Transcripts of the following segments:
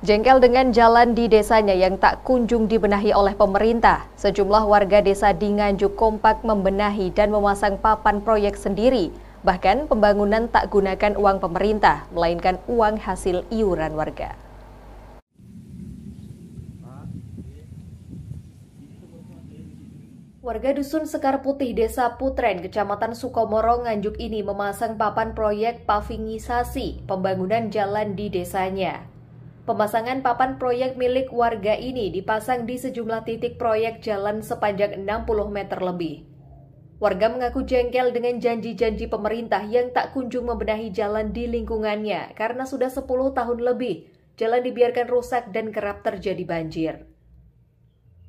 Jengkel dengan jalan di desanya yang tak kunjung dibenahi oleh pemerintah, sejumlah warga desa di Nganjuk kompak membenahi dan memasang papan proyek sendiri. Bahkan pembangunan tak gunakan uang pemerintah, melainkan uang hasil iuran warga. Warga Dusun Sekar Putih, Desa Putren, Kecamatan Sukomoro, Nganjuk ini memasang papan proyek pavingisasi pembangunan jalan di desanya. Pemasangan papan proyek milik warga ini dipasang di sejumlah titik proyek jalan sepanjang 60 meter lebih. Warga mengaku jengkel dengan janji-janji pemerintah yang tak kunjung membenahi jalan di lingkungannya karena sudah 10 tahun lebih jalan dibiarkan rusak dan kerap terjadi banjir.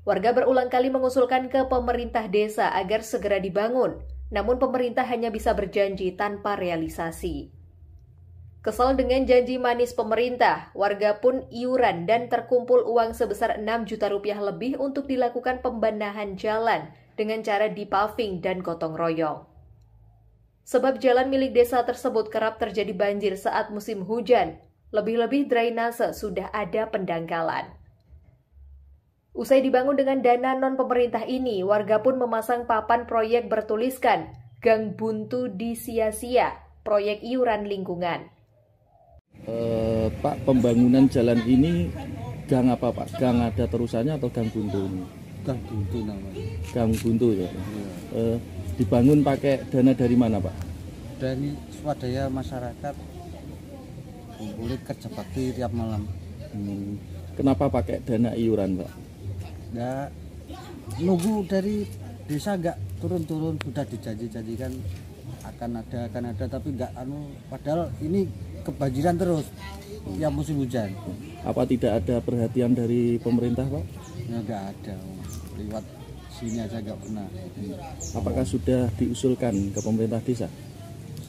Warga berulang kali mengusulkan ke pemerintah desa agar segera dibangun, namun pemerintah hanya bisa berjanji tanpa realisasi. Kesal dengan janji manis pemerintah, warga pun iuran dan terkumpul uang sebesar 6 juta rupiah lebih untuk dilakukan pembenahan jalan dengan cara dipaving dan gotong royong. Sebab jalan milik desa tersebut kerap terjadi banjir saat musim hujan, lebih-lebih drainase sudah ada pendangkalan. Usai dibangun dengan dana non-pemerintah ini, warga pun memasang papan proyek bertuliskan Gang Buntu di Sia-sia, proyek iuran lingkungan. Pak, pembangunan jalan ini gang apa Pak? Gang ada terusannya atau gang buntu ini? Gang buntu namanya. Gang buntu ya. Dibangun pakai dana dari mana Pak? Dari swadaya masyarakat, kumpulin kerja bakti tiap malam. Kenapa pakai dana iuran Pak? Ya, nunggu dari desa nggak turun-turun, sudah dijanji-janjikan akan ada tapi nggak padahal ini kebanjiran terus yang musim hujan. Apa tidak ada perhatian dari pemerintah Pak? Ya nggak ada, lewat sini aja nggak pernah. Apakah sudah diusulkan ke pemerintah desa?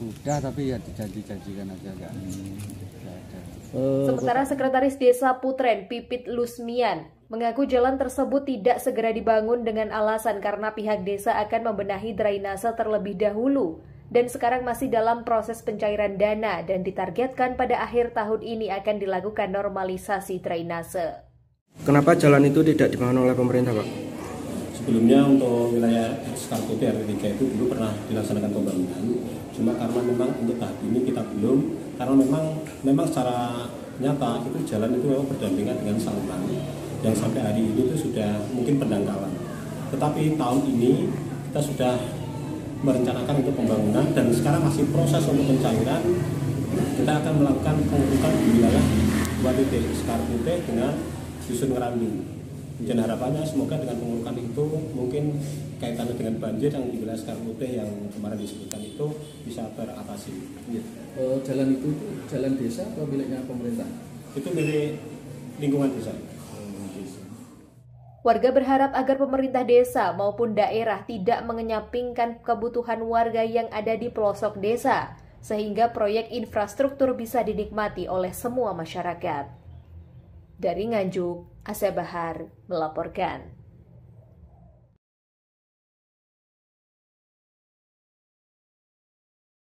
Sudah, tapi ya dijanji-janjikan aja nggak ada. Sementara Sekretaris Desa Putren, Pipit Lusmian, mengaku jalan tersebut tidak segera dibangun dengan alasan karena pihak desa akan membenahi drainase terlebih dahulu dan sekarang masih dalam proses pencairan dana dan ditargetkan pada akhir tahun ini akan dilakukan normalisasi drainase. Kenapa jalan itu tidak dibangun oleh pemerintah, Pak? Sebelumnya untuk wilayah Sekar Putih RW 3 itu dulu pernah dilaksanakan pembangunan, cuma karena memang untuk tahap ini kita belum, karena memang secara nyata itu jalan itu memang berdampingan dengan saluran yang sampai hari ini itu sudah mungkin pendangkalan. Tetapi tahun ini kita sudah merencanakan untuk pembangunan dan sekarang masih proses untuk pencairan. Kita akan melakukan pengurukan di wilayah 2 titik Sekar Putih dengan Dusun Ngeranding. Dan harapannya semoga dengan pengurukan itu mungkin kaitannya dengan banjir yang di wilayah Sekar Putih yang kemarin disebutkan itu bisa teratasi. Jalan itu jalan desa atau miliknya pemerintah? Itu milik lingkungan desa. Warga berharap agar pemerintah desa maupun daerah tidak mengenyampingkan kebutuhan warga yang ada di pelosok desa, sehingga proyek infrastruktur bisa dinikmati oleh semua masyarakat. Dari Nganjuk, Asya Bahar melaporkan.